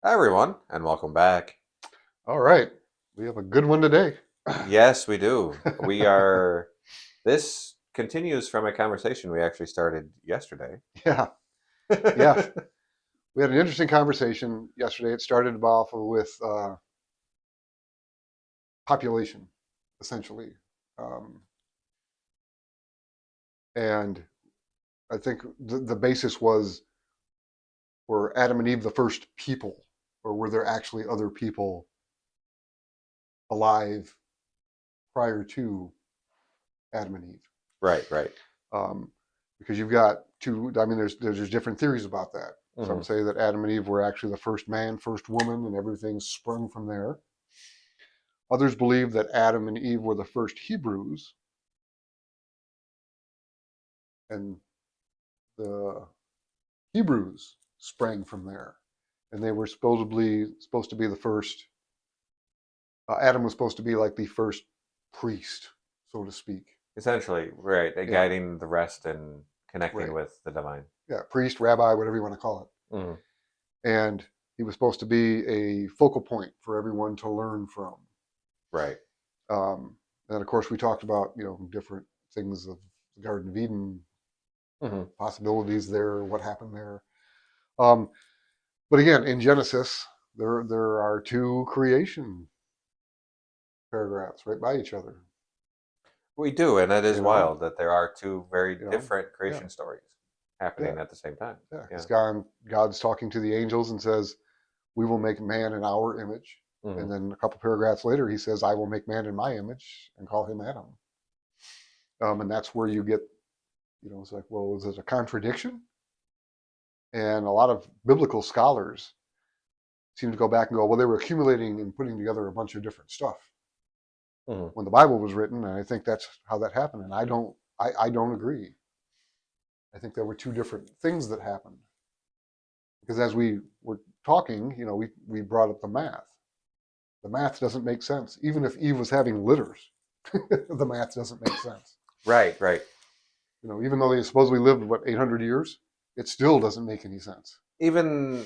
Hi, everyone, and welcome back. All right. We have a good one today. Yes, we do. This continues from a conversation we actually started yesterday. Yeah. Yeah. We had an interesting conversation yesterday. It started off with population, essentially. Um, and I think the basis was, were Adam and Eve the first people, or were there actually other people alive prior to Adam and Eve? Right, right. Um, because you've got two, I mean, there's different theories about that. Hmm. Some say that Adam and Eve were actually the first man, first woman, and everything sprung from there. Others believe that Adam and Eve were the first Hebrews, and the Hebrews sprang from there, and they were supposed to be the first. Adam was supposed to be like the first priest, so to speak. Essentially, right, Yeah, guiding the rest and connecting right. with the divine. Yeah, priest, rabbi, whatever you want to call Hmm. it. And he was supposed to be a focal point for everyone to learn from. Right. Um, and of course, we talked about different things of the Garden of Eden, Hmm. possibilities there, what happened there. Um, But again, in Genesis, there are two creation paragraphs right by each other. We do, and it is You know, wild that there are two very you know, different yeah, creation stories yeah, happening at the same time. yeah. Because Yeah. God's talking to the angels and says, "We will make man in our image." Hmm. And then a couple paragraphs later, he says, "I will make man in my image," and call him Adam. And that's where you get, it's like, well, is it a contradiction? And a lot of biblical scholars seem to go back and go, well, they were accumulating and putting together a bunch of different stuff Hmm. when the Bible was written, and I think that's how that happened. And I don't agree. I think there were two different things that happened. Because as we were talking, we brought up the math. The math doesn't make sense. Even if Eve was having litters, the math doesn't make sense. Right, right. Even though they supposedly lived, what, 800 years, it still doesn't make any sense. Even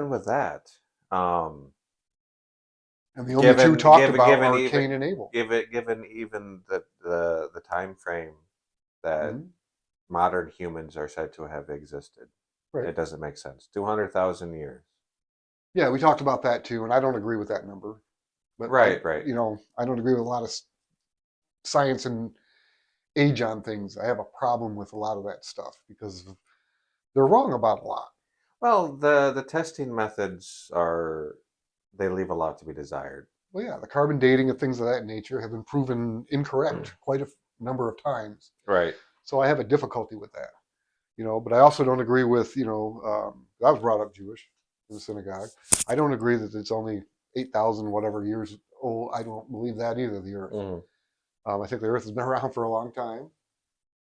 with that, um, And the only two talked about given are even Cain and Abel. given even the time frame that Hmm. modern humans are said to have existed, Right. it doesn't make sense. 200,000 years. Yeah, we talked about that too, and I don't agree with that number. But Right, right. I don't agree with a lot of science and age on things. I have a problem with a lot of that stuff because they're wrong about a lot. Well, the testing methods are they leave a lot to be desired. Well, yeah, the carbon dating and things of that nature have been proven incorrect quite a number of times. Right. So I have a difficulty with that. But I also don't agree with, I was brought up Jewish in the synagogue. I don't agree that it's only 8,000 whatever years old. I don't believe that either, the earth. Hmm. I think the earth has been around for a long time.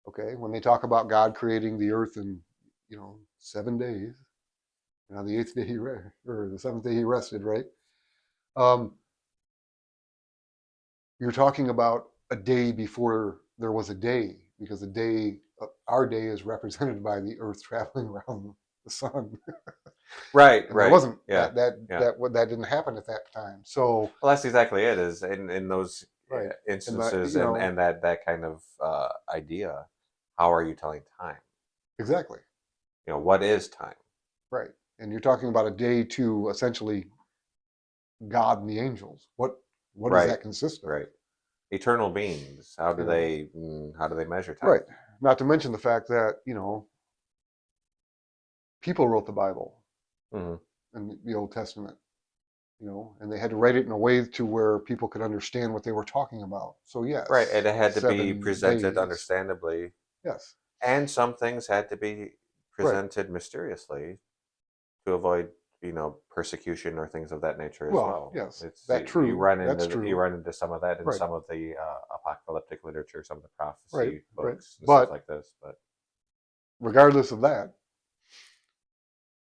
Okay. When they talk about God creating the earth in, 7 days, and on the eighth day or the seventh day he rested, right? Um, you're talking about a day before there was a day, because the day, our day is represented by the earth traveling around the sun. Right, And there right. wasn't Yeah, yeah. that didn't happen at that time. So Well, that's exactly it. Is in those right, and the instances and that kind of idea. How are you telling time? exactly What is time? right, and you're talking about a day to essentially God and the angels. What does Right, that consist of? right. Eternal beings. How do You know, they measure time? right. Not to mention the fact that people wrote the Bible Hmm. and the Old Testament. And they had to write it in a way to where people could understand what they were talking about. So Right, and yes, it had to be 7 days. presented understandably, Yes, and some things had to be right. presented mysteriously to avoid, persecution or things of that nature as Well, well. yes, It's that you true. run That's into true. some of that in Right, some of the apocalyptic literature, some of the right, prophecy right. books and stuff But like this. But regardless of that,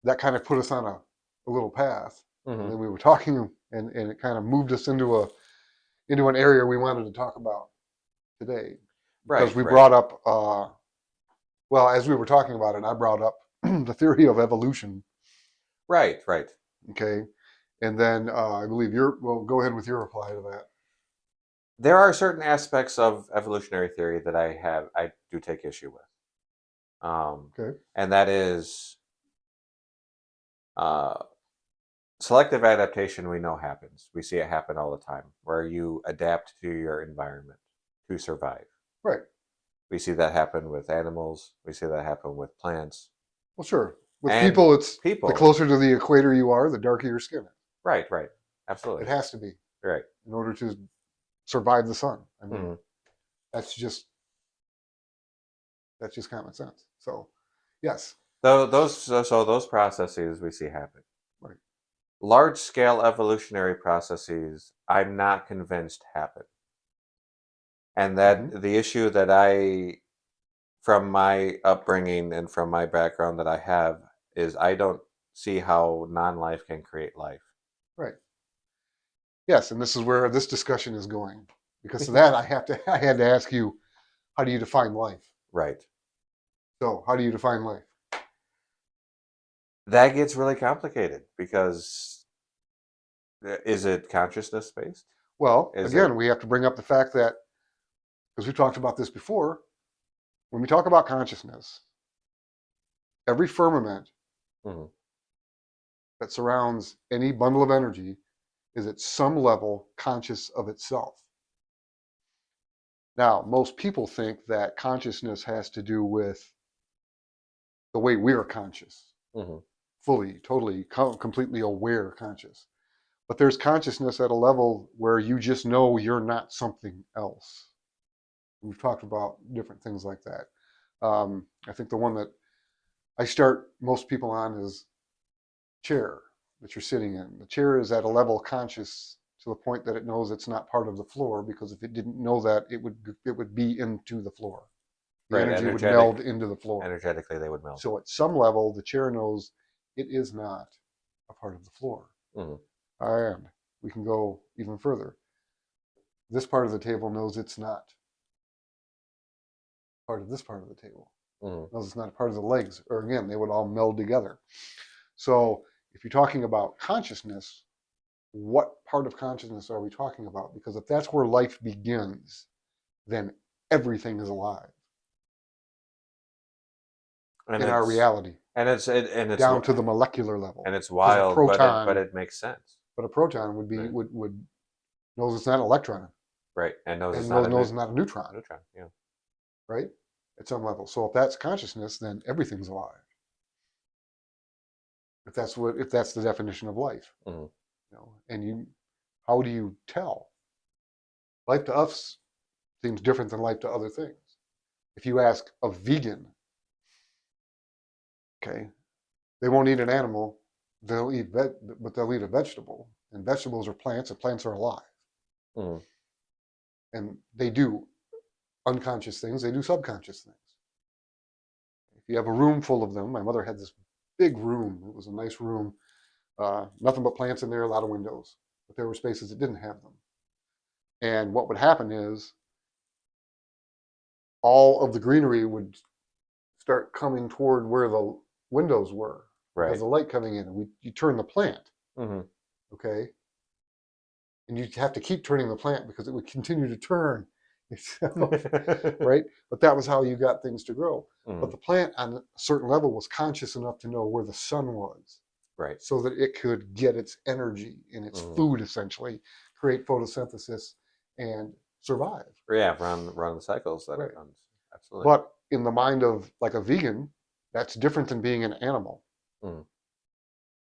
that kind of put us on a little path. And hmm. then we were talking, and it kind of moved us into an area we wanted to talk about today, because Right, we right, brought up, well, as we were talking about it, I brought up the theory of evolution. right, right. Okay, And then I believe well, go ahead with your reply to that. There are certain aspects of evolutionary theory that I do take issue with. Okay. And that is uh, selective adaptation. We know happens. We see it happen all the time, where you adapt to your environment to survive. Right. We see that happen with animals. We see that happen with plants. Well, sure. With And people, it's the people. closer to the equator you are, the darker your skin is. Right, right. Absolutely. It has to be Right. in order to survive the sun. I mean, Mhm. that's just common sense. So, yes. So those processes we see happen. Right. Large scale evolutionary processes, I'm not convinced happen. And that the issue that from my upbringing and from my background that I have, is I don't see how non-life can create life. Right. Yes, and this is where this discussion is going. Because of that, I had to ask you, how do you define life? Right. So, how do you define life? That gets really complicated because is it consciousness based? Well, Is again, it we have to bring up the fact that, because we talked about this before, when we talk about consciousness, every firmament Mhm. that surrounds any bundle of energy is at some level conscious of itself. Now, most people think that consciousness has to do with the way we're conscious, Mhm. fully, totally, completely aware conscious. But there's consciousness at a level where you just know you're not something else. We've talked about different things like that. I think the one that I start most people on is chair that you're sitting in. The chair is at a level conscious to the point that it knows it's not part of the floor, because if it didn't know that, it would be into the floor. The Right. energy would meld into the floor. Energetically, they would meld. So at some level, the chair knows it is not a part of the floor. Mhm. And we can go even further. This part of the table knows it's not part of this part of the table. Mhm. Knows it's not a part of the legs. Or again, they would all meld together. So if you're talking about consciousness, what part of consciousness are we talking about? Because if that's where life begins, then everything is alive And in our reality, and it's down to the molecular level. and it's Because a wild, proton, but it makes sense. but a proton would be Right. would knows it's not an electron, Right. And knows and it's not knows it's not a neutron, neutron. Yeah. right? At some level. So if that's consciousness, then everything's alive. If that's the definition of life, Mhm. and how do you tell? Life to us seems different than life to other things. If you ask a vegan, okay, they won't eat an animal, but they'll eat a vegetable, and vegetables are plants, and plants are alive, Mhm. and they do unconscious things, they do subconscious things. If you have a room full of them, my mother had this big room. It was a nice room, nothing but plants in there, a lot of windows, but there were spaces that didn't have them. And what would happen is all of the greenery would start coming toward where the windows were, because Right. the light coming in, and you turn the plant, Mhm. okay, and you'd have to keep turning the plant because it would continue to turn itself, right? But that was how you got things to grow. But Mhm. the plant on a certain level was conscious enough to know where the sun was, Right. so that it could get its energy and its Mhm. food, essentially, create photosynthesis and survive. Yeah. Run the cycles that Right. it runs. Absolutely. But in the mind of like a vegan, that's different than being an animal. Mhm.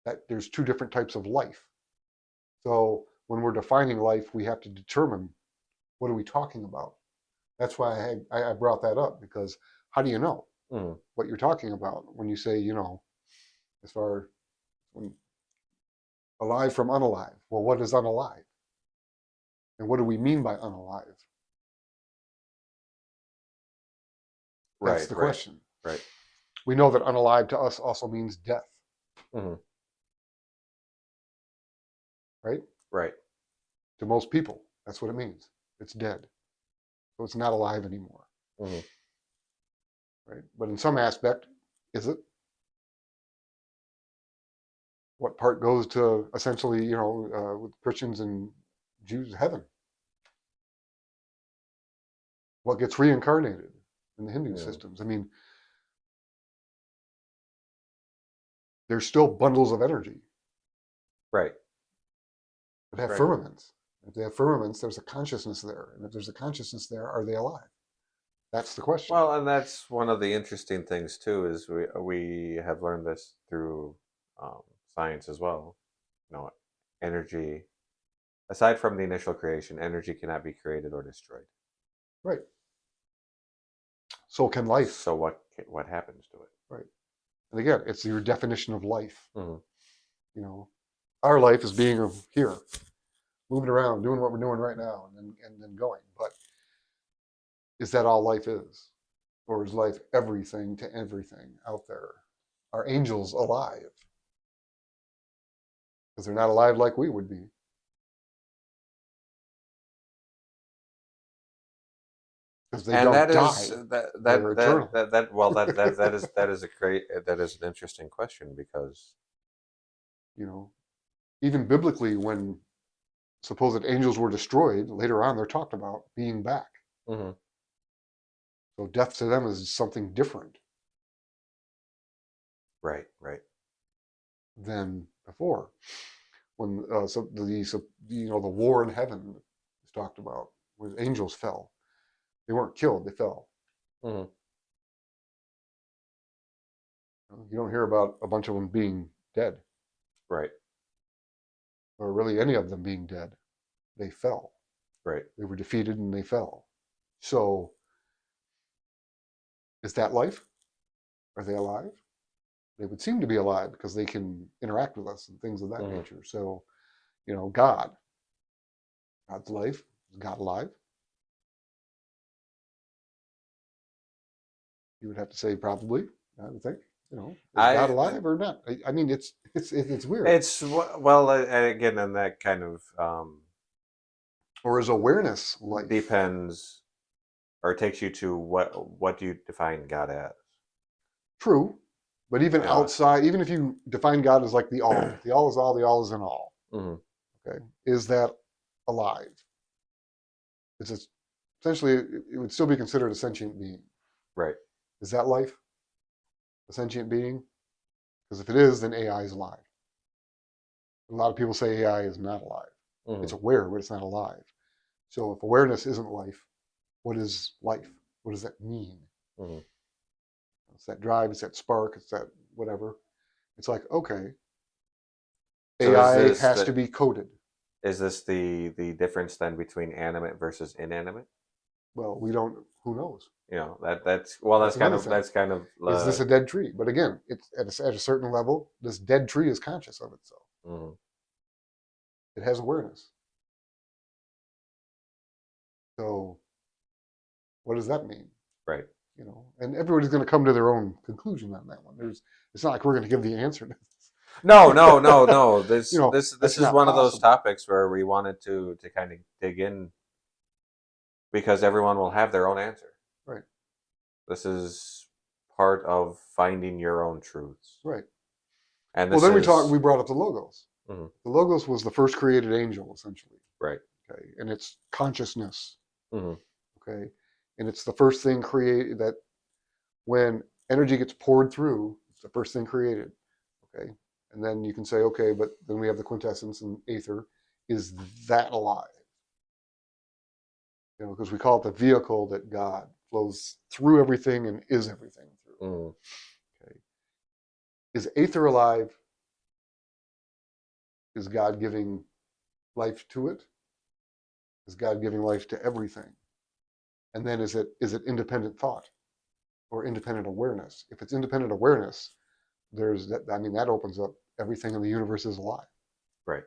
That there's two different types of life. So when we're defining life, we have to determine, what are we talking about? That's why I brought that up, because how do you know Mhm. what you're talking about when you say, as far when alive from unalive? Well, what is unalive? And what do we mean by unalive? That's Right. the Right. question. Right. We know that unalive to us also means death, Mhm. right? Right. To most people, that's what it means. It's dead. So it's not alive anymore, Mhm. right? But in some aspect, is it? What part goes to essentially, with Christians and Jews, heaven? What gets reincarnated in the Hindu Yeah. systems? I mean, there's still bundles of energy Right. that have Right. firmaments. If they have firmaments, there's a consciousness there. And if there's a consciousness there, are they alive? That's the question. Well, and that's one of the interesting things too, is we have learned this through science as well. You know, energy, aside from the initial creation, energy cannot be created or destroyed. Right. So can life. So what happens to it? Right. And again, it's your definition of life. Mm-hmm. You know, our life is being here, moving around, doing what we're doing right now, and then going. But is that all life is? Or is life everything to everything out there? Are angels alive? Because they're not alive like we would be. Because they And don't that die. is that They're that eternal. that well that is an interesting question because You know, even biblically, when supposed angels were destroyed, later on they're talked about being back. mm-hmm. So death to them is something different Right. than before. When the war in heaven is talked about, where the angels fell, they weren't killed; they fell. Mm-hmm. You don't hear about a bunch of them being dead, Right. or really any of them being dead. They fell. Right. They were defeated and they fell. So, is that life? Are they alive? They would seem to be alive because they can interact with us and things of that mm-hmm. nature. So, God's life, is God alive? You would have to say probably. I would think. Is God alive or not? I mean, it's weird. It's well, and again, and that kind of or is awareness life? depends, or takes you to what do you define God as? True, but even outside, even if you define God as like the all is all, the all is in all. Mm-hmm. Okay, is that alive? It's essentially it would still be considered a sentient being. Right. Is that life? A sentient being? Because if it is, then AI is alive. A lot of people say AI is not alive. Mm-hmm. It's aware, but it's not alive. So if awareness isn't life, what is life? What does that mean? Mm-hmm. It's that drive, it's that spark, it's that whatever. It's like, okay, So AI has to be coded. Is this the difference then between animate versus inanimate? Well, we don't. Who knows? That's kind of. Is this a dead tree? But again, it's at a certain level. This dead tree is conscious of itself. Mm-hmm. It has awareness. So, what does that mean? Right. And everybody's going to come to their own conclusion on that one. It's not like we're going to give the answer to this. No. This is one of those possible. topics where we wanted to kind of dig in because everyone will have their own answer. Right. This is part of finding your own truths. Right. And then we brought up the Logos. Mm-hmm. The Logos was the first created angel, essentially. Right. Okay. And it's consciousness. Mm-hmm. Okay. And it's the first thing created that when energy gets poured through, it's the first thing created. Okay. And then you can say, okay, but then we have the quintessence and aether. Is that alive? Because we call it the vehicle that God flows through everything and is everything through. Mm. Okay. Is aether alive? Is God giving life to it? Is God giving life to everything? And then is it independent thought or independent awareness? If it's independent awareness, there's that. I mean, that opens up everything in the universe is alive. Right.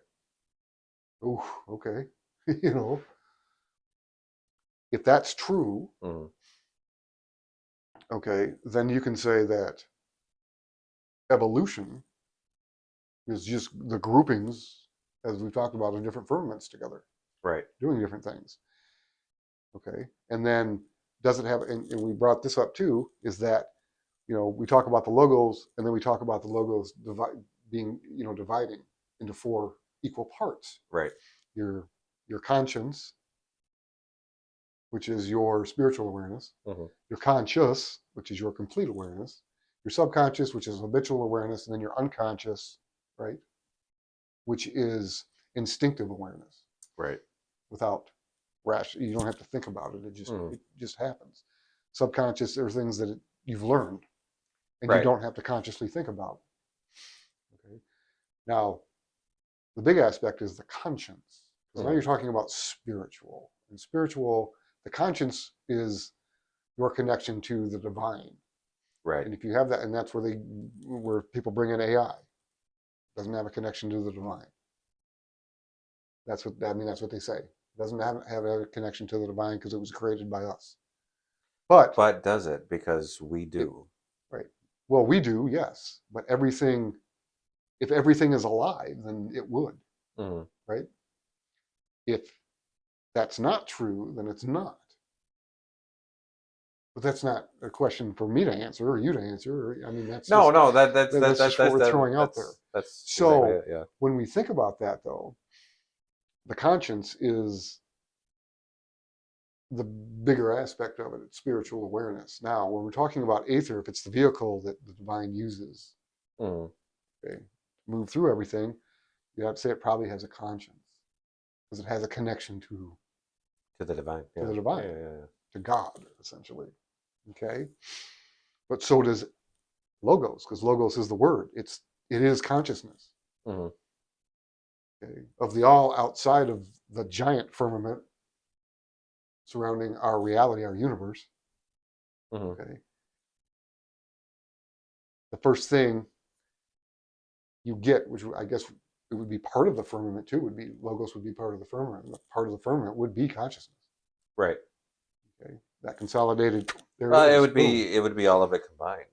Oh, okay. If that's true, mm-hmm. okay, then you can say that evolution is just the groupings, as we've talked about, of different firmaments together. Right. Doing different things. Okay. And then does it have, and we brought this up too, is that, we talk about the Logos and then we talk about the Logos being, dividing into 4 equal parts. Right. Your conscience, which is your spiritual awareness, Mm-hmm. your conscious, which is your complete awareness, your subconscious, which is habitual awareness, and then your unconscious, right, which is instinctive awareness. Right. Without you don't have to think about it. Mm-hmm. It just happens. Subconscious are things that you've learned, and you Right. don't have to consciously think about. Okay. Now, the big aspect is the conscience, because now Mm-hmm. you're talking about spiritual. And spiritual, the conscience is your connection to the divine. Right. And if you have that, and that's where people bring in AI, doesn't have a connection to the divine. That's what they say. It doesn't have a connection to the divine because it was created by us. But does it? Because we it, do. right. Well, we do, yes. But if everything is alive, then it would, Mm-hmm. right? If that's not true, then it's not. But that's not a question for me to answer or you to answer. I mean, that's No, just no, that's what we're throwing out there. that's exactly So it. Yeah. when we think about that, though, the conscience is the bigger aspect of it. It's spiritual awareness. Now, when we're talking about aether, if it's the vehicle that the divine uses, Mm-hmm. okay, to move through everything, you have to say it probably has a conscience because it has a connection to To the divine. Yeah. the divine, Yeah. to God, essentially. Okay, but so does logos, because logos is the word. It is consciousness. Mm-hmm. Okay, of the all outside of the giant firmament surrounding our reality, our universe. Mm-hmm. Okay, the first thing you get, which I guess it would be part of the firmament too, would be logos would be part of the firmament. And part of the firmament would be consciousness. Right. Okay, that consolidated. There Well, it is. Boom. it would be all of it combined.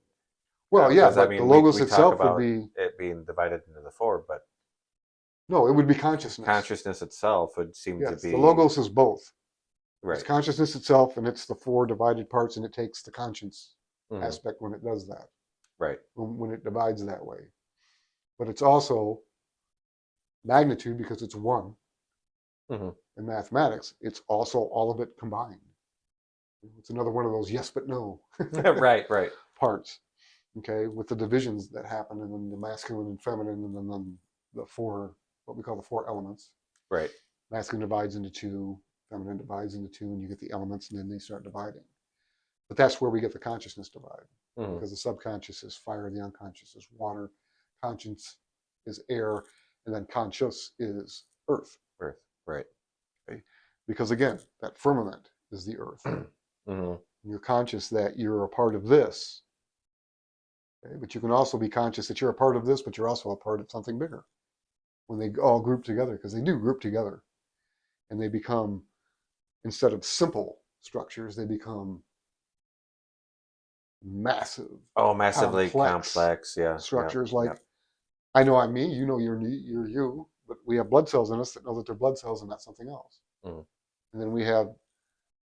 Well, yeah, Because I but the mean, logos we talk itself would about be it being divided into the 4, but no, it would be consciousness. consciousness itself would seem to Yes, the be logos is both. It's right. consciousness itself, and it's the 4 divided parts, and it takes the conscience Mm-hmm. aspect when it does that, Right. when it divides that way. But it's also magnitude because it's 1. Mm-hmm. In mathematics, it's also all of it combined. It's another one of those yes but no Right. Right. parts. Okay, with the divisions that happen, and then the masculine and feminine, and then the 4, what we call the 4 elements. Right. Masculine divides into 2, feminine divides into 2, and you get the elements, and then they start dividing. But that's where we get the consciousness divide, Mm-hmm. because the subconscious is fire, the unconscious is water, conscience is air, and then conscious is earth. Earth. Right. Okay? Because again, that firmament is the earth. Mm-hmm. You're conscious that you're a part of this. Okay? But you can also be conscious that you're a part of this, but you're also a part of something bigger. When they all group together, because they do group together, and they become, instead of simple structures, they become massive, Oh, massively complex. Yeah. structures. Yeah. Like, Yeah. I know I'm me, you know you're you, but we have blood cells in us that know that they're blood cells and not something else. Mm-hmm. And then we have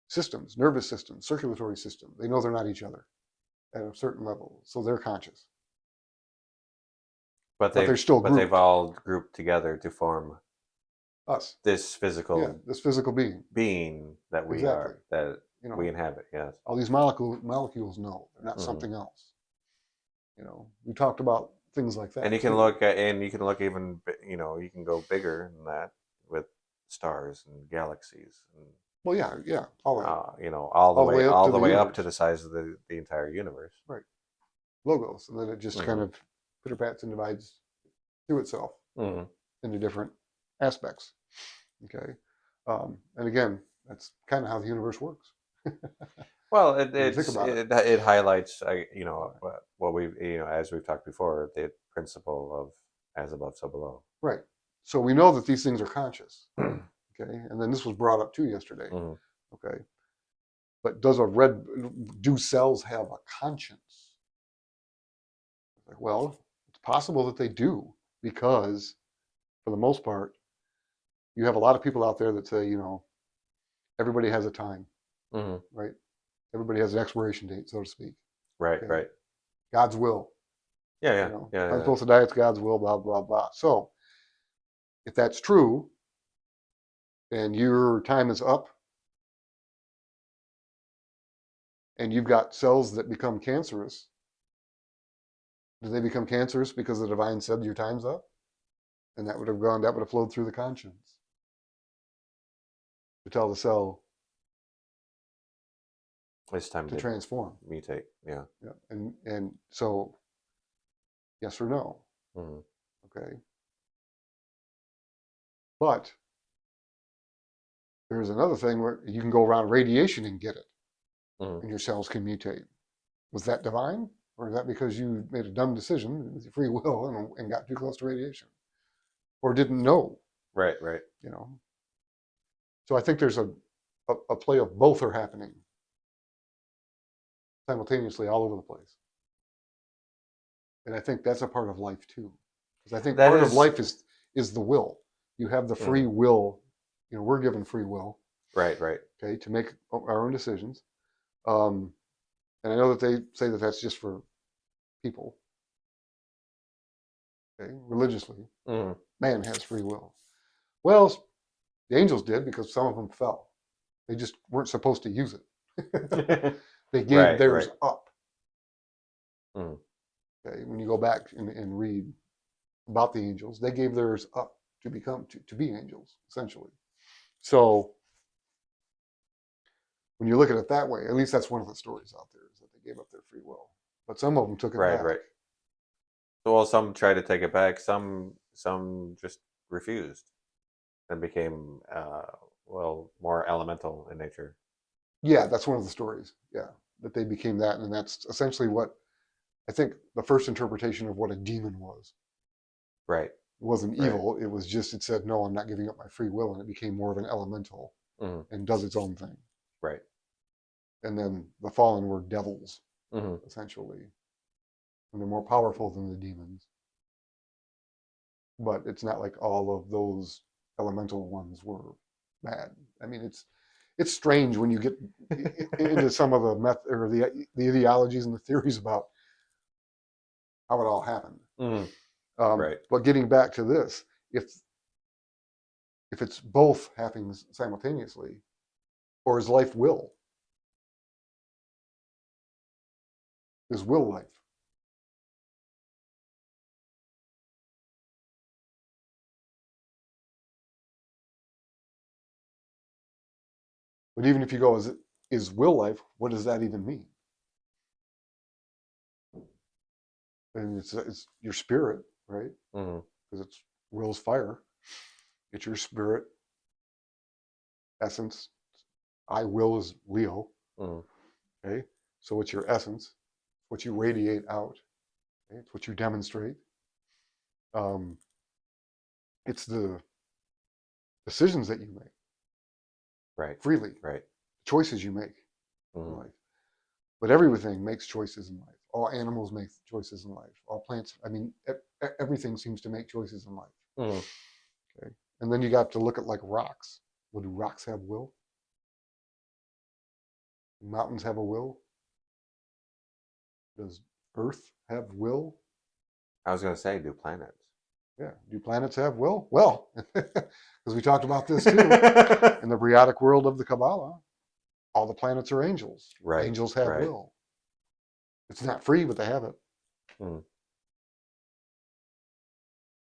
systems, nervous systems, circulatory system. They know they're not each other at a certain level, so they're conscious. But They're still they've grouped. all grouped together to form Us. this physical This physical being. being that we Exactly. are, that You know, we inhabit. Yes. all these molecules know they're not Mm-hmm. something else. We talked about things like that. And you can too. look at, and you can look even, you can go bigger than that with stars and galaxies, and Well, yeah, all that. all the way up to the up universe. to the size of the entire universe. Right. Logos, and then it just kind of pitter pats and divides through itself Mm-hmm. into different aspects. Okay, and again, that's kind of how the universe works. Well, think about it highlights, what we've, as we've talked before, the principle of as above, so below. Right. So we know that these things are conscious. Okay, and then this was brought up too yesterday. Mm-hmm. Okay, but do cells have a conscience? Like, well, it's possible that they do, because for the most part, you have a lot of people out there that say, everybody has a time, Mm-hmm. right? Everybody has an expiration date, so to speak. Right. Okay. Right. God's will. Yeah, You yeah, know, yeah, I'm yeah. supposed to die. It's God's will. Blah blah blah. So if that's true, and your time is up, and you've got cells that become cancerous, do they become cancerous because the divine said your time's up? And that would have gone. That would have flowed through the conscience to tell the cell It's time to to transform. mutate. Yeah. Yeah. And so yes or no. Hmm. Okay. But there's another thing where you can go around radiation and get it, Hmm. and your cells can mutate. Was that divine? Or is that because you made a dumb decision with your free will and got too close to radiation? Or didn't know, Right, right. you know? So I think there's a play of both are happening simultaneously all over the place. And I think that's a part of life too. Because I think That part of is life is the will. You have the free mhm. will. You know, we're given free will, Right, right. okay, to make our own decisions. Um, and I know that they say that that's just for people, okay, religiously. Hmm. Man has free will. Well, the angels did because some of them fell. They just weren't supposed to use it. They gave Right, theirs right. up. Mm. Okay, when you go back and read about the angels, they gave theirs up to become to be angels, essentially. So when you look at it that way, at least that's one of the stories out there is that they gave up their free will. But some of them took it Right, back. right. Well, some tried to take it back. Some just refused and became well more elemental in nature. Yeah, that's one of the stories. Yeah, that they became that, and that's essentially what I think the first interpretation of what a demon was. Right, It wasn't right. evil. It was just it said no, I'm not giving up my free will, and it became more of an elemental Hmm. and does its own thing. Right. And then the fallen were devils, Hmm. essentially, and they're more powerful than the demons. But it's not like all of those elemental ones were bad. I mean, it's strange when you get into some of the meth or the ideologies and the theories about how it all happened. Hmm. Right. But getting back to this, if if it's both happening simultaneously, or is life will? Is will life? But even if you go, is will life? What does that even mean? And it's your spirit, right? Hmm. Because it's will's fire. It's your spirit essence. I will is Leo. Hmm. Okay, so it's your essence, what you radiate out. Okay? It's what you demonstrate. Um, it's the decisions that you make Right, freely, right. choices you make in Hmm. life. But everything makes choices in life. All animals make choices in life. All plants. I mean, everything seems to make choices in life. Hmm. Okay, and then you got to look at like rocks. Well, do rocks have will? Do mountains have a will? Does Earth have will? I was going to say, do planets? Yeah. Do planets have will? Well, because we talked about this too. In the Briatic world of the Kabbalah, all the planets are angels. Right, Angels have right. will. It's not free, but they have it. Mm.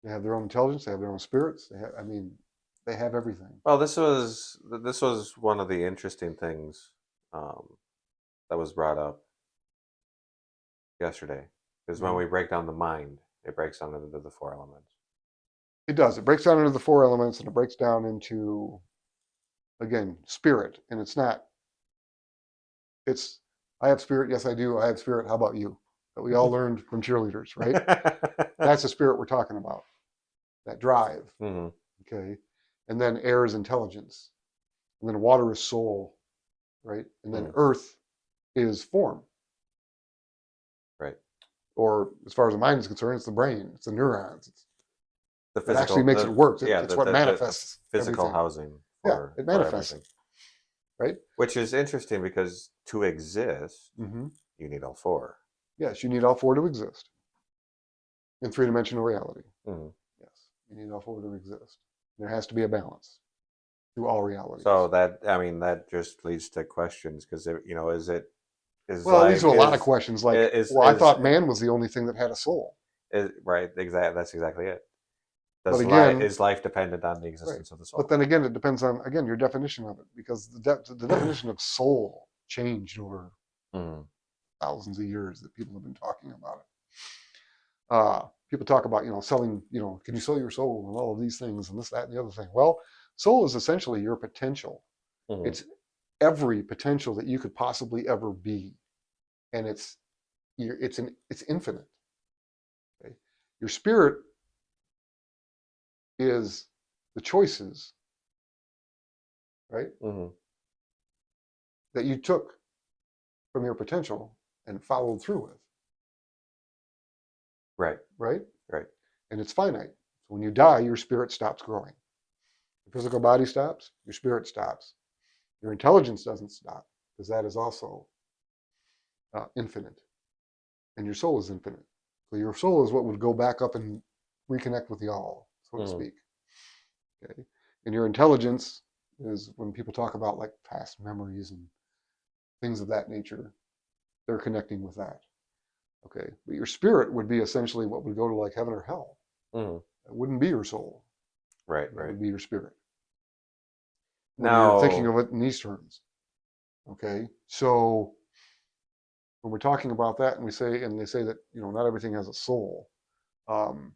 They have their own intelligence. They have their own spirits. They have, I mean, they have everything. Well, this was one of the interesting things um, that was brought up yesterday. Because when Mhm. we break down the mind, it breaks down into the four elements. It does. It breaks down into the four elements, and it breaks down into again spirit. And it's not. It's I have spirit. Yes, I do. I have spirit. How about you? That we all learned from cheerleaders, right? That's the spirit we're talking about. That drive. Hmm. Okay. And then air is intelligence. And then water is soul, right? And then Hmm. earth is form. Right. Or as far as the mind is concerned, it's the brain, it's the neurons. The That actually physical, makes it work. yeah, It's what the manifests physical everything. housing Yeah, it for manifests it, everything. right? Which is interesting because to exist, Mm-hmm. you need all four. Yes, you need all four to exist. in three-dimensional reality. Mhm. Yes, you need all four to exist. There has to be a balance through all realities. So that, I mean, that just leads to questions because, you know, is Well, it leads to a lot of is questions like, is well, I thought man was the only thing that had a soul. right? Exactly. That's exactly it. But again, Is life dependent on the right. existence of the But soul? then again, it depends on, again, your definition of it, because the definition of soul changed over Mhm. thousands of years that people have been talking about it. People talk about, selling, can you sell your soul and all of these things and this, that, and the other thing. Well, soul is essentially your potential. Mhm. It's every potential that you could possibly ever be, and it's infinite. Okay? Your spirit is the choices, right, Mhm. that you took from your potential and followed through with, Right. right? Right. And it's finite. So when you die, your spirit stops growing. Your physical body stops, your spirit stops. Your intelligence doesn't stop because that is also infinite. And your soul is infinite. So your soul is what would go back up and reconnect with the all, so to Mhm. speak. Okay. And your intelligence is when people talk about like past memories and things of that nature, they're connecting with that. Okay. But your spirit would be essentially what would go to like heaven or hell. Mhm. It wouldn't be your soul. Right. That Right. would be your spirit. When you're thinking Now, of it in these terms. Okay. So when we're talking about that and they say that, not everything has a soul. Um,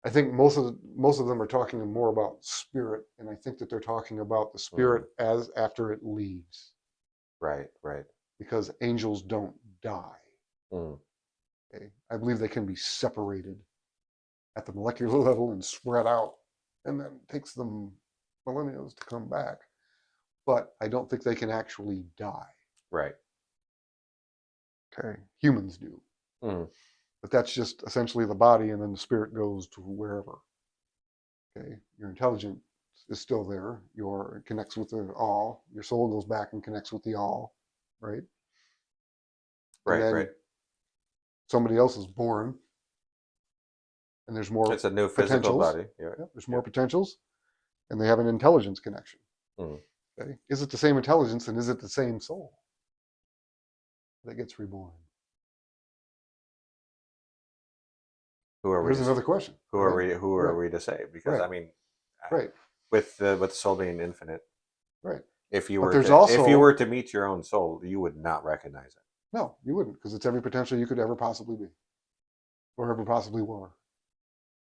I think most of them are talking more about spirit, and I think that they're talking about the spirit mhm. as after it leaves, Right. Right. because angels don't die. Mhm. Okay? I believe they can be separated at the molecular level and spread out, and then it takes them millennia to come back. But I don't think they can actually die. Right. Okay, humans do, Mhm. but that's just essentially the body, and then the spirit goes to wherever. Okay, your intelligence is still there. Your connects with the all. Your soul goes back and connects with the all, right? And Right. Right. then somebody else is born, and there's more It's a new physical potentials. body. Yeah. Yep, there's more Yeah. potentials, and they have an intelligence connection. Mhm. Okay, is it the same intelligence, and is it the same soul that gets reborn? Who are we Here's to another question. Right, who are right, we to say? Because right, I mean, right, with the soul being infinite, right. But there's if you were also to meet your own soul, you would not recognize it. no, you wouldn't, because it's every potential you could ever possibly be, or ever possibly were,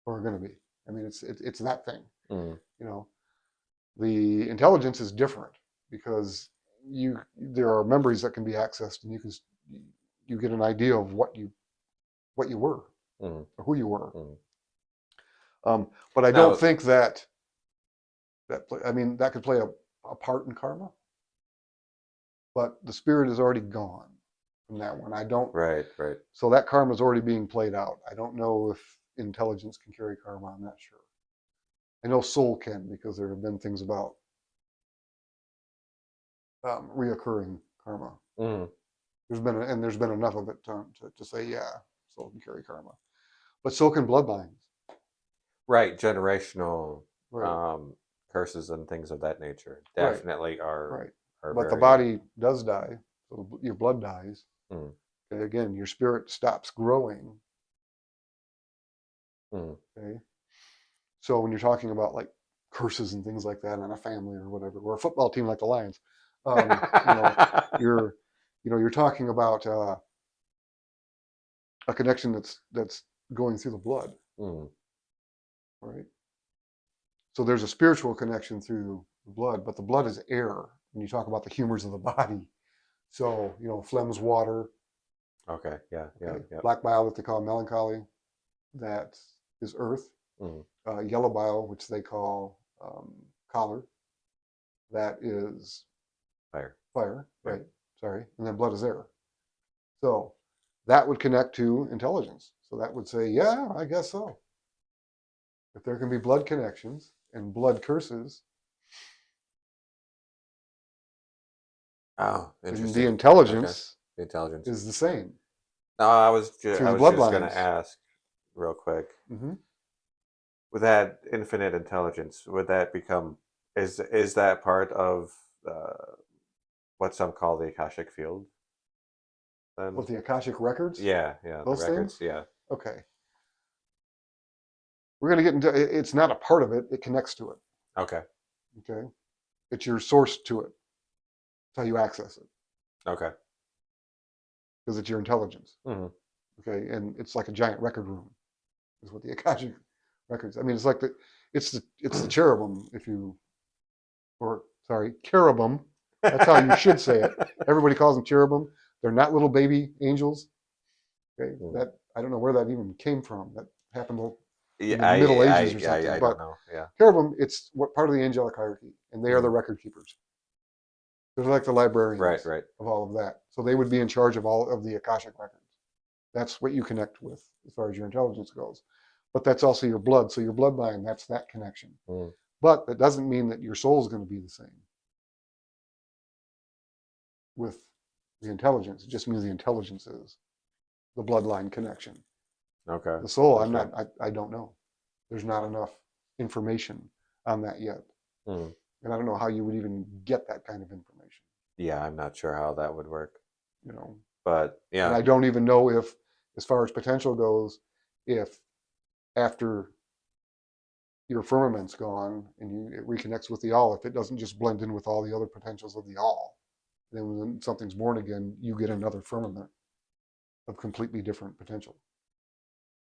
or are going to be. I mean, it's that thing. Mhm. You know, the intelligence is different because there are memories that can be accessed, and you get an idea of what you were Mhm. or who you were. Mhm. But I don't Now, think I mean that could play a part in karma, but the spirit is already gone from that one. I don't. right. Right. So that karma is already being played out. I don't know if intelligence can carry karma. I'm not sure. I know soul can, because there have been things about reoccurring karma. Mhm. There's been enough of it to say, yeah, soul can carry karma, but so can bloodlines. Right. Generational Right, um, curses and things of that nature right, definitely right. are But the very. body does die, so your blood dies. Mhm. Okay, again, your spirit stops growing. Mhm. Okay, so when you're talking about like curses and things like that on a family or whatever, or a football team like the Lions, you know, you're you're talking about a connection that's going through the blood, Mhm. right? So there's a spiritual connection through the blood, but the blood is air when you talk about the humors of the body. So, phlegm's water, Okay. Yeah. Yeah. okay, Yeah. black bile that they call melancholy, that is earth, Mhm. yellow bile, which they call choler, that is Fire. fire, Yeah. right? Sorry, and then blood is air. So that would connect to intelligence. So that would say, yeah, I guess so. If there can be blood connections and blood curses, Oh, then the interesting. Okay. intelligence The intelligence. is the same. No, through I the was just gonna bloodlines. ask real quick. Hmm. With that infinite intelligence, would that become is that part of what some call the Akashic field? Then, With the Akashic records, yeah, the those records, things. yeah. Okay, we're going to get into it's not a part of it, it connects to it. Okay, Okay, it's your source to it. It's how you access it okay. because it's your intelligence. Hmm. Okay, and it's like a giant record room is what the Akashic records. I mean, it's like it's the cherubim, if you, or sorry, cherubim. That's how you should say it. Everybody calls them cherubim. They're not little baby angels. Okay, Mm. that I don't know where that even came from. That happened Yeah, in the Middle Ages or I something. don't But know. Yeah. cherubim, it's what part of the angelic hierarchy, and they are the Hmm. record keepers. They're like the Right, librarians right. of all of that. So they would be in charge of all of the Akashic records. That's what you connect with as far as your intelligence goes. But that's also your blood. So your bloodline, that's that connection. Mm. But that doesn't mean that your soul is going to be the same with the intelligence. It just means the intelligence is the bloodline connection. Okay, The soul, okay. I don't know. There's not enough information on that yet. Mm. And I don't know how you would even get that kind of information, Yeah, I'm not sure how that would work, you know. but And yeah. I don't even know if, as far as potential goes, if after your firmament's gone and it reconnects with the all, if it doesn't just blend in with all the other potentials of the all, then when something's born again, you get another firmament of completely different potential.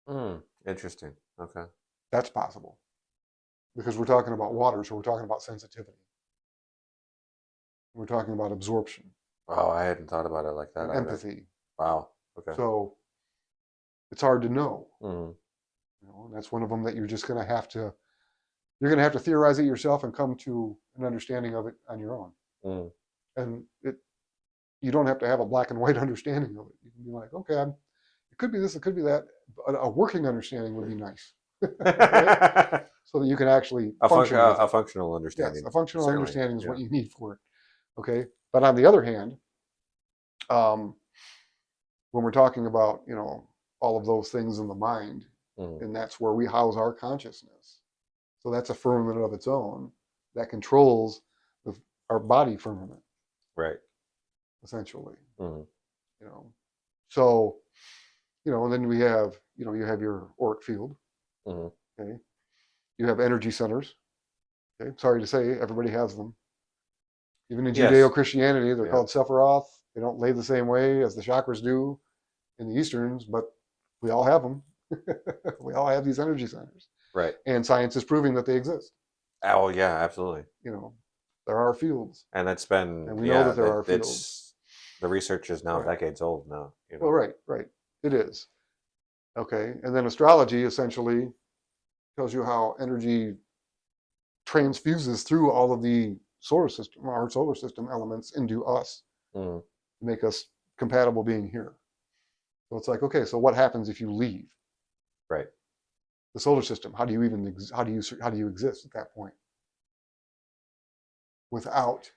Mm. Interesting. Okay. That's possible because we're talking about water, so we're talking about sensitivity. We're talking about absorption Oh, I hadn't thought about it like that and either. empathy. Wow. Okay. So it's hard to know. Mm. And that's one of them that you're going to have to theorize it yourself and come to an understanding of it on your own. Mm. And you don't have to have a black and white understanding of it. You can be like, okay, it could be this, it could be that. But a working understanding would be nice, okay? So that you can actually function with A it. functional Yes, understanding, a functional certainly. understanding is what Yeah. you need for it, okay? But on the other hand, um, when we're talking about all of those things in the mind, Mm. and that's where we house our consciousness. So that's a firmament of its own that controls our body firmament, Right. essentially. Mm. You know, so and then we have you have your auric field. Mm. Okay, you have energy centers. Okay, sorry to say, everybody has them. Even in Yes. Judeo-Christianity, they're Yeah. called Sephiroth. They don't lay the same way as the chakras do in the Easterns, but we all have them. We all have these energy centers, Right. and science is proving that they exist. Oh, yeah, absolutely. You know, there are fields, And it's been, and we know yeah, that there that are fields. it's the research is now Right. decades old now, you Well, know. right. It is. Okay. And then astrology essentially tells you how energy transfuses through all of the our solar system elements into us Mm. to make us compatible being here. So it's like, okay, so what happens if you leave Right. the solar system? How do you even how do you exist at that point without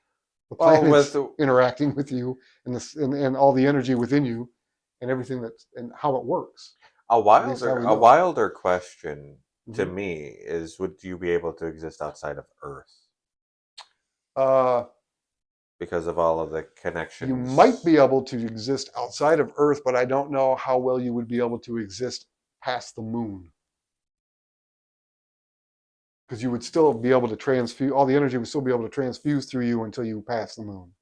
the Well, with planets interacting with you and all the energy within you and everything and how it works? At least how we a know. wilder question to Mm-hmm. me is, would you be able to exist outside of Earth Uh, because of all of the you might connections? be able to exist outside of Earth, but I don't know how well you would be able to exist past the moon. Because you would still be able to transfuse, all the energy would still be able to transfuse through you until you pass the moon.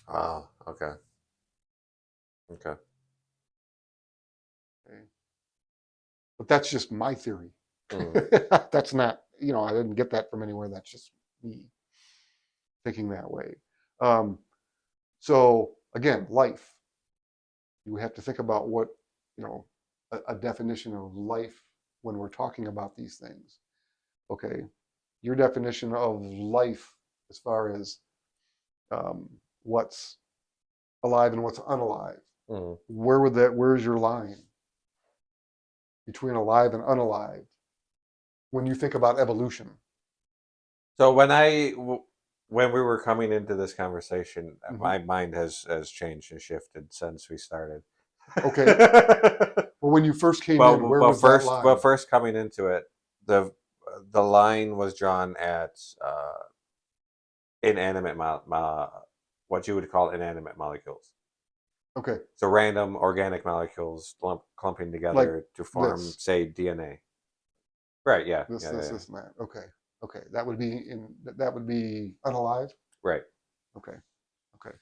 Oh, okay. Okay. Okay? But that's just my theory. Mm. That's not, I didn't get that from anywhere. That's just me thinking that way. Um, so again, life. You have to think about what, a definition of life when we're talking about these things. Okay, your definition of life as far as um, what's alive and what's unalive. Mm. Where's your line between alive and unalive when you think about evolution? So when we were coming into this conversation, Mhm. my mind has changed and shifted since we started. Okay. Well, when you first came in, where was that line? But first coming into it, the line was drawn at inanimate what you would call inanimate molecules. Okay, So random organic molecules clumping like together to form, this, say, DNA. Right? Yeah. this, Yeah. this, Yeah. this, and that. Okay, okay, that would be that would be unalive. Right. Okay, okay,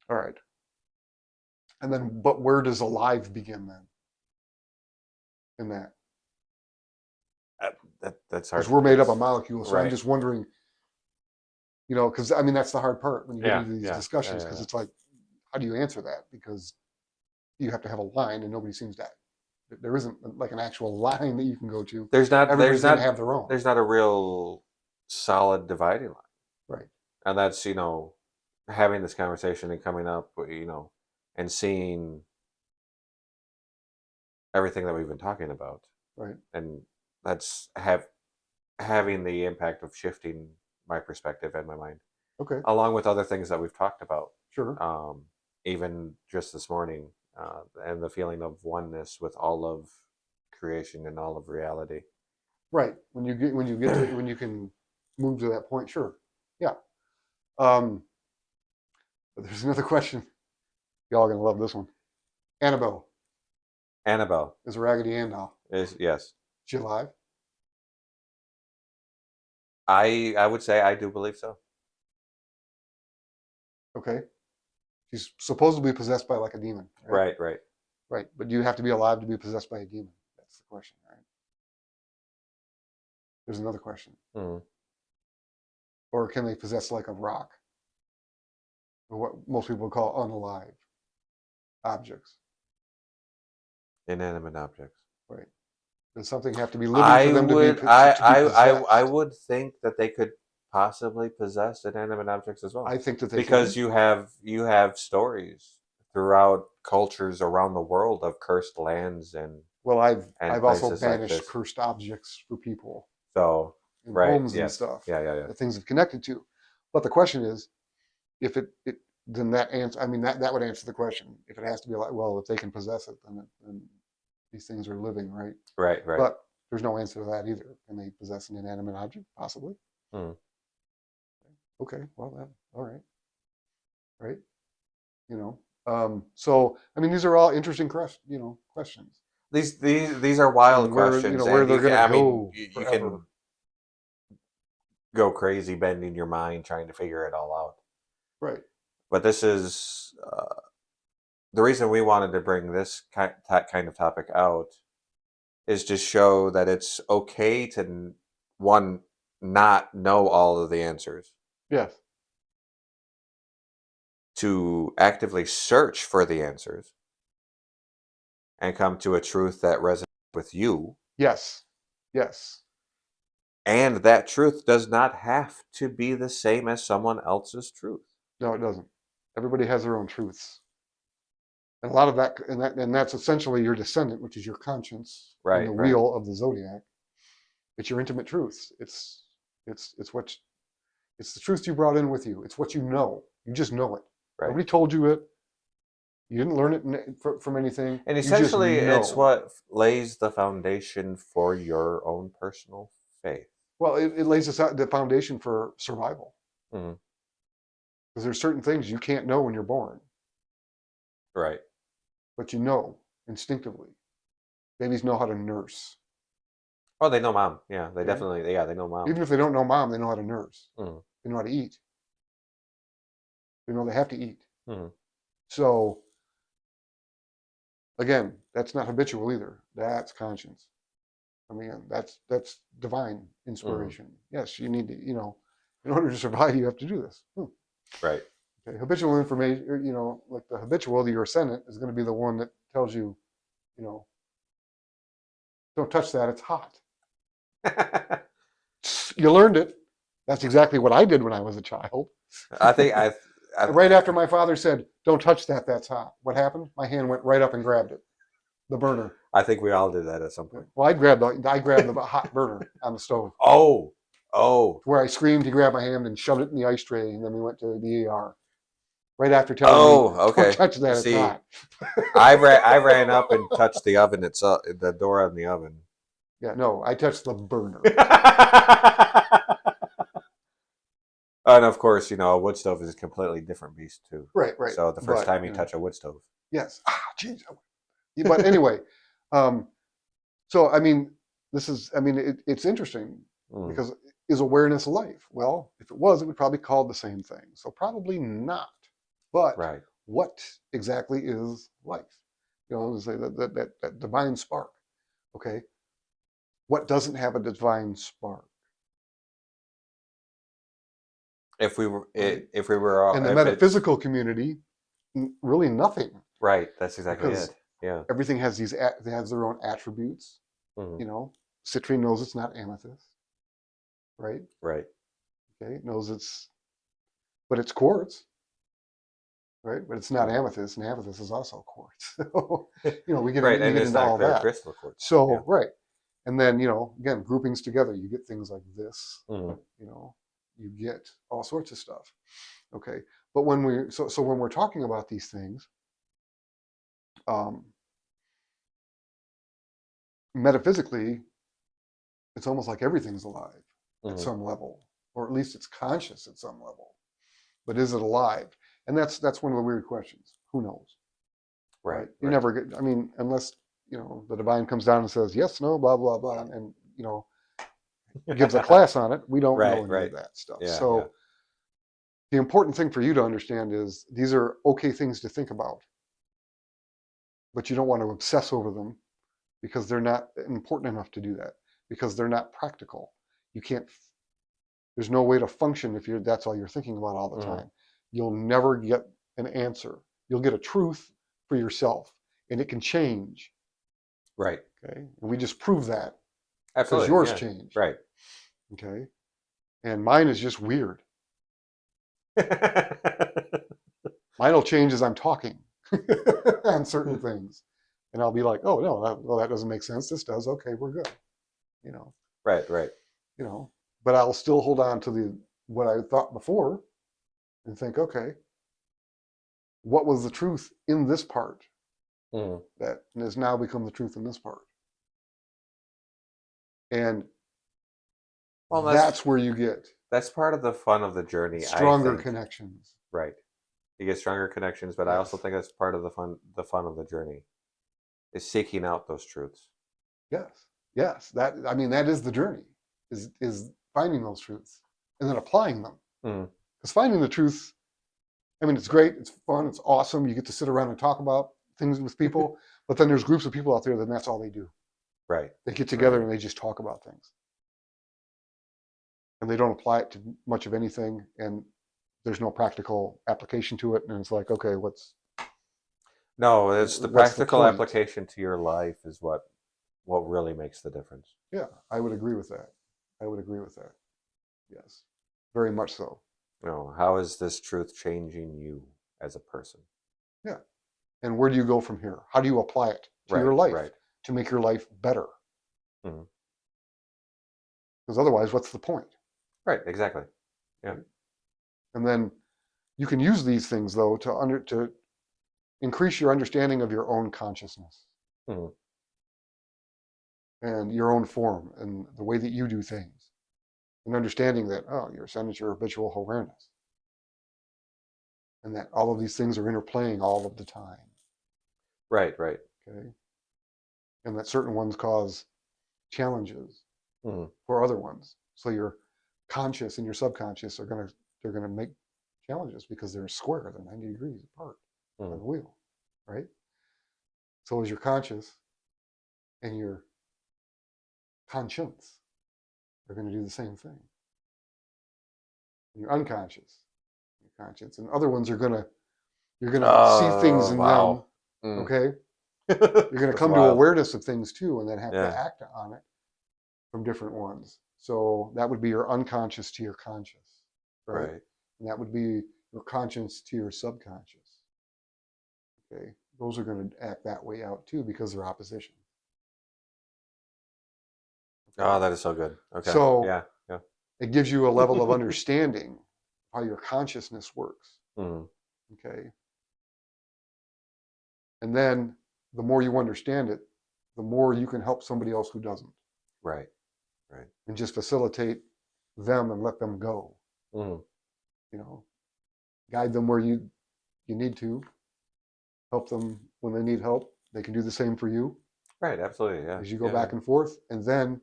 all right. And then, but where does alive begin then? In that, That's hard. because we're made up of molecules, so I'm Right. just wondering, because I mean that's the hard part when you get Yeah. into these Yeah. discussions, Yeah. because Yeah. it's like, how do you answer that? Because you have to have a line, and nobody seems to. There isn't like an actual line that you can go to. There's not. Everybody's going to have their own. There's not a real solid dividing line, Right. and that's having this conversation and coming up, and seeing everything that we've been talking about, Right. and that's having the impact of shifting my perspective and my mind, Okay. along with other things that we've talked about. Sure. Even just this morning, and the feeling of oneness with all of creation and all of reality. Right. When you get to when you can move to that point, sure. Yeah. But there's another question. Y'all are gonna love this one. Annabelle Annabelle is a Raggedy Ann doll. is, yes. She alive? I would say I do believe so. Okay. She's supposedly possessed by like a demon. Right. Right. Right. But do you have to be alive to be possessed by a demon? That's the question, right? There's another question. Mm. Or can they possess like a rock? Or what most people call unalive objects. Inanimate objects. Right. Does something have to be living for them to be possessed? I would think that they could possibly possess inanimate objects as well. I think that they because can. you have stories throughout cultures around the world of cursed lands and Well, I've also places like banished this. cursed objects for people So in right, homes and yes, stuff yeah. that things have connected to. But the question is, if it then that answer. I mean, that would answer the question. If it has to be like, well, if they can possess it, then these things are living, right? Right. But there's no answer to that either. Can they possess an inanimate object? Possibly. Hmm. Okay. Well, then, all right. Right. So I mean, these are all interesting questions. These are wild And where questions, where and they're going to go you forever. can go crazy bending your mind trying to figure it all out. Right. But this is the reason we wanted to bring this kind of topic out is to show that it's okay to not know all of the answers, Yes. to actively search for the answers and come to a truth that resonates with you. Yes. Yes. And that truth does not have to be the same as someone else's truth. No, it doesn't. Everybody has their own truths. And a lot of that, and that's essentially your descendant, which is your conscience, in Right, the right. wheel of the zodiac. It's your intimate truths. It's the truth you brought in with you. It's what you know. You just know it. Right. Nobody told you it. You didn't learn it from anything. And You just essentially, it's know. what lays the foundation for your own personal faith. Well, it lays the foundation for survival. Mhm. Because there's certain things you can't know when you're born, Right. but you know instinctively. Babies know how to nurse. Oh, they know mom. Yeah, they Yeah. definitely. Yeah, they know mom. Even if they don't know mom, they know how to nurse. Mhm. They know how to eat. They know they have to eat. Mhm. So, again, that's not habitual either. That's conscience. I mean, that's divine inspiration. Yes, you need to, in order to survive, you have to do this. Right. Okay, habitual information, like the habitual, your ascendant is going to be the one that tells you, don't touch that, it's hot. You learned it. That's exactly what I did when I was a child. I think Right after my father said, don't touch that, that's hot. What happened? My hand went right up and grabbed it, the burner. I think we all did that at some point. Well, I grabbed the hot burner on the stove. Oh, Oh, where I screamed, he grabbed my hand and shoved it in the ice tray, and then we went to the ER. Right after telling me, oh, don't okay. touch that, it's See, hot. I ran up and touched the oven itself, the door on the oven. Yeah, no, I touched the burner. And of course, you know, a wood stove is a completely different beast too. Right. So the first But, time you touch a wood stove. yes. Geez. But anyway, um, so, I mean, it's interesting Mm, because is awareness life? Well, if it was, it would probably call it the same thing. So probably not. But right. what exactly is life? You know, say that divine spark. Okay. What doesn't have a divine spark? If we were, Right. if we were all, In the if it's metaphysical community, really nothing, right, that's exactly because it. Yeah. everything has it has their own attributes. Hmm. You know, citrine knows it's not amethyst, right? Right. Okay, it knows but it's quartz, right? But it's not Mhm. amethyst, and amethyst is also quartz. So, you know, Right, you and get it's into not all clear that. crystal quartz. Yeah. So, right, and then again, groupings together, you get things like this. Hmm. You know, you get all sorts of stuff. Okay, but when when we're talking about these things, um, metaphysically, it's almost like everything's alive at Hmm. some level, or at least it's conscious at some level. But is it alive? And that's one of the weird questions. Who knows, Right. right? You Right. never get. I mean, unless the divine comes down and says yes, no, blah blah blah, and gives a class on it. We don't know Right. any of Right. that stuff. Yeah. Yeah. So the important thing for you to understand is these are okay things to think about, but you don't want to obsess over them because they're not important enough to do that, because they're not practical. You can't. There's no way to function if that's all you're thinking about all the Hmm. time. You'll never get an answer. You'll get a truth for yourself, and it can change. Right. Okay, and we just prove that because Absolutely. yours Yeah. changed. Right. Okay, and mine is just weird. Mine will change as I'm talking on certain things, and I'll be like, "Oh no, that doesn't make sense. This does. Okay, we're good." You know, Right. Right. you know, but I'll still hold on to what I thought before and think, okay, what was the truth in this part Hmm. that has now become the truth in this part? And Well, that's where you get that's part of the fun of the journey, I stronger think. connections. Right. You get stronger connections, but I also Yes, think that's part of the fun of the journey is seeking out those truths. yes, yes. That is the journey, is finding those truths and then applying them. Mm. Because finding the truth, I mean, it's great, it's fun, it's awesome. You get to sit around and talk about things with people, but then there's groups of people out there that that's all they do. Right. They get Right. together and they just talk about things, and they don't apply it to much of anything, and there's no practical application to it. And it's like, okay, No, it's the what's the practical point? application to your life is what really makes the difference. Yeah, I would agree with that. I would agree with that. Yes, very much so. You know, how is this truth changing you as a person? Yeah. And where do you go from here? How do you apply it to Right. your life Right. to make your life better? Mhm. Because otherwise, what's the point? Right. Exactly. Yeah. Right? And then you can use these things though to increase your understanding of your own consciousness Mhm. and your own form and the way that you do things, and understanding that you're sending your habitual awareness, and that all of these things are interplaying all of the time. Right. Right. Okay, and that certain ones cause challenges Mhm. for other ones. So your conscious and your subconscious they're gonna make challenges because they're square, they're 90 degrees apart on Mhm. the wheel, right? So is your conscious and your conscience are going to do the same thing. And your unconscious, your conscience, and other ones you're gonna see things Oh in them. wow. Mm. Okay, you're gonna That's come to wild. awareness of things too, and then have to Yeah. act on it from different ones. So that would be your unconscious to your conscious, right? Right. And that would be your conscience to your subconscious. Okay, those are going to act that way out too because they're opposition. Oh, Okay, that is so good. Okay. so Yeah. Yeah. it gives you a level of understanding how your consciousness works. Mm, Okay. And then the more you understand it, the more you can help somebody else who doesn't, right. Right. and just facilitate them and let them go. Mm, You know, guide them where you need to, help them when they need help. They can do the same for you right. Absolutely. Yeah. as you go Yeah. back and forth. And then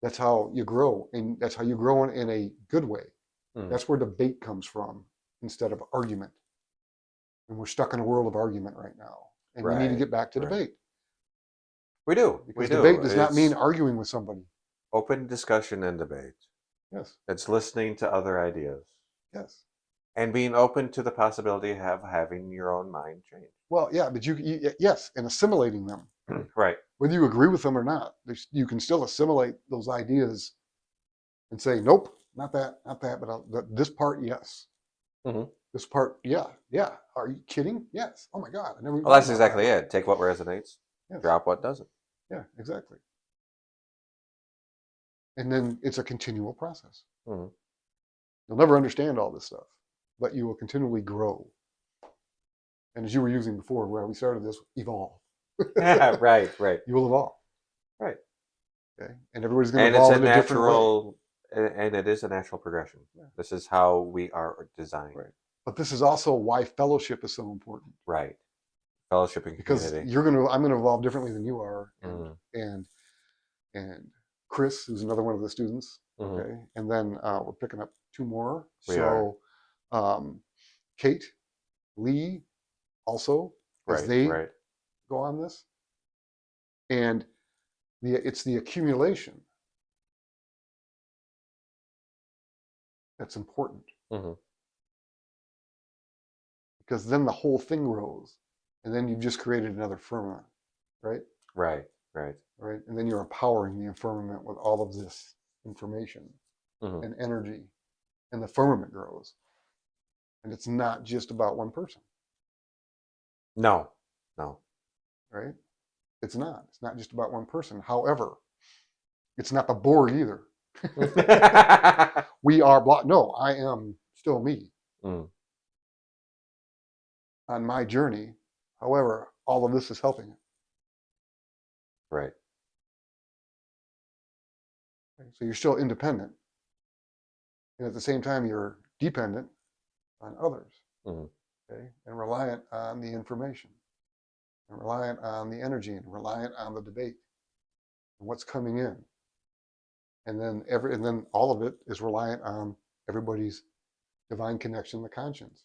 that's how you grow. And that's how you grow in a good way. Mm, That's where debate comes from instead of argument. And we're stuck in a world of argument right now. And we need to right. get back to Right. debate, We do. We because debate do. does not mean It's arguing with somebody. open discussion and debate. Yes, It's listening to other ideas yes. and being open to the possibility of having your own mind change. Well, yeah, but yes, and assimilating them. Right. Whether you agree with them or not, you can still assimilate those ideas and say, nope, not that, but this part, yes. Hmm. This part, yeah, yeah. Are you kidding? Yes. Oh my God, I never even Well, thought that's about exactly that. it. Take what resonates, Yes, drop what doesn't. yeah, exactly. And then it's a continual process. Hmm. You'll never understand all this stuff, but you will continually grow. And as you were using before, where we started this, evolve. Yeah. Right. Right. You will evolve. Right. Okay, and everybody's going to And it's evolve a in a different way. natural, and it is a natural progression. Yeah. This is how we are designed. Right. But this is also why fellowship is so important, Right. Fellowship and because community. I'm going to evolve differently than you are, Mm, and and Chris, who's another one of the students. mhm. Okay, and then we're picking up two more. We are. So Kate, Lee, also, as Right. they Right. go on this, and it's the accumulation that's important, Hmm. because then the whole thing grows, and then you've just created another firmament, right? Right. Right. Right, and then you're empowering the firmament with all of this information Hmm. and energy, and the firmament grows, and it's not just about one person, No. No. right? It's not. It's not just about one person. However, it's not the Borg either. We are block. No, I am still me Mm, on my journey. However, all of this is helping it. right. Okay? So you're still independent, and at the same time, you're dependent on others, Hmm. okay, and reliant on the information, and reliant on the energy, and reliant on the debate, and what's coming in, and then all of it is reliant on everybody's divine connection, the conscience.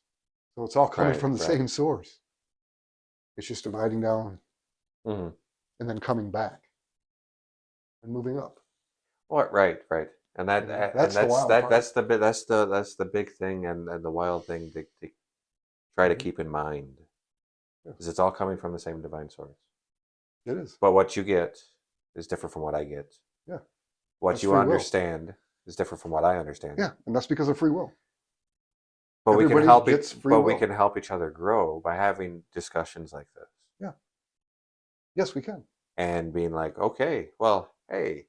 So it's all coming Right. from the Right. same source. It's just dividing down Hmm. and then coming back and moving up. Well, right. Right. And that, Okay? and That's the wild part. that's the that's the big thing, and the wild thing to try to Mhm. keep in mind Yeah, is it's all coming from the same divine source. it is. But what you get is different from what I get. Yeah, What that's you free will. understand is different from what I understand. Yeah, and that's because of free will. But we can Everybody help gets it. free But we will. can help each other grow by having discussions like this Yeah, yes, we can. and being like, okay, well, hey,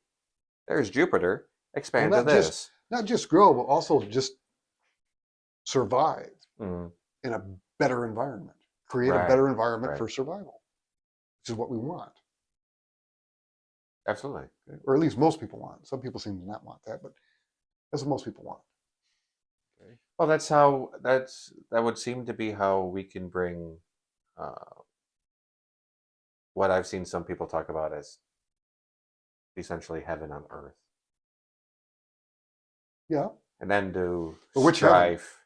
there's Jupiter. Well, Expand to this. not just grow, but also just survive Mm, in a better environment. Create a right. better environment Right. for survival, which is what we want, Absolutely. okay? Or at least most people want. Some people seem to not want that, but that's what most people want. Okay. Well, that would seem to be how we can bring uh, what I've seen some people talk about as essentially heaven on earth, Yeah, and then do but which heaven? strife.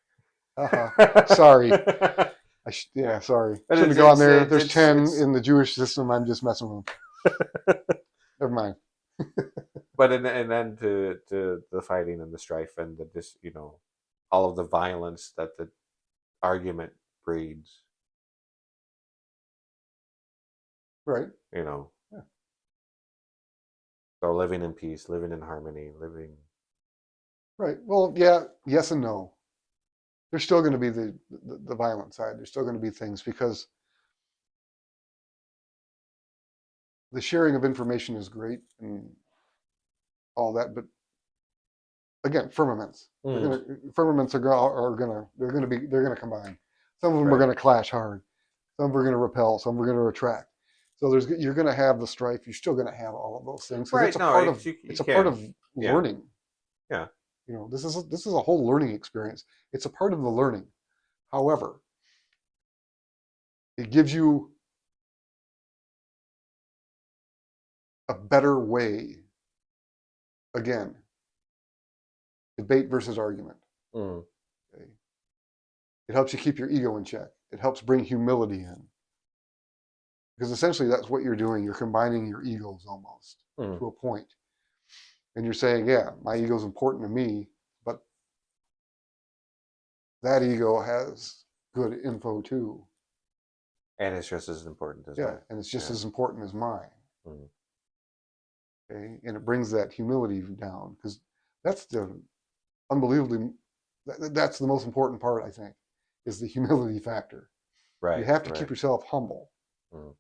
Sorry. Yeah, sorry. But Shouldn't have gone there. There's it's 10 in the Jewish system. I'm just messing with them. Never mind. but and then to the fighting and the strife and the all of the violence that the argument breeds. Right. You know, Yeah. so living in peace, living in harmony, living. Right. Well, yeah, yes and no. There's still going to be the violent side. There's still going to be things, because the sharing of information is great and all that, but again, firmaments. Mm. Firmaments they're gonna combine. Some of them are Right. gonna clash hard. Some are gonna repel. Some are gonna attract. So you're gonna have the strife. You're still gonna have all of those things because Right. No, you it's a part can. of Yeah. learning. Yeah. This is a whole learning experience. It's a part of the learning. However, it gives you a better way. Again, debate versus argument. Mm. Okay? It helps you keep your ego in check. It helps bring humility in. Because essentially that's what you're doing. You're combining your egos almost Mm. to a point. And you're saying, yeah, my ego is important to me, but that ego has good info too. And it's just as important as Yeah, mine. and it's just Yeah. as important as mine. Mm. Okay, and it brings that humility down because that's the unbelievably that's the most important part, I think, is the humility factor. You Right. have to Right. keep yourself humble Mm.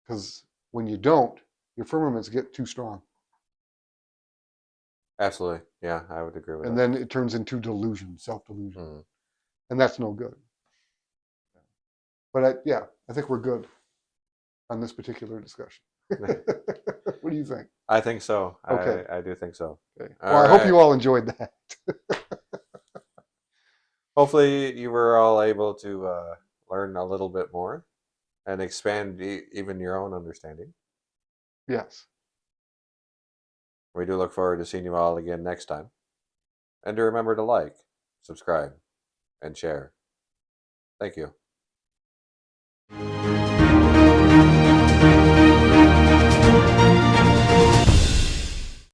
because when you don't, your firmaments get too strong, Absolutely. Yeah, I would agree with and that. then it turns into delusion, self-delusion, Mm. and that's no good. But I think we're good on this particular discussion. What do you think? I think so. Okay. I do think so. Okay. All Well, I hope right. you all enjoyed that. Hopefully, you were all able to learn a little bit more and expand even your own understanding. Yes. We do look forward to seeing you all again next time. And to remember to like, subscribe, and share. Thank you.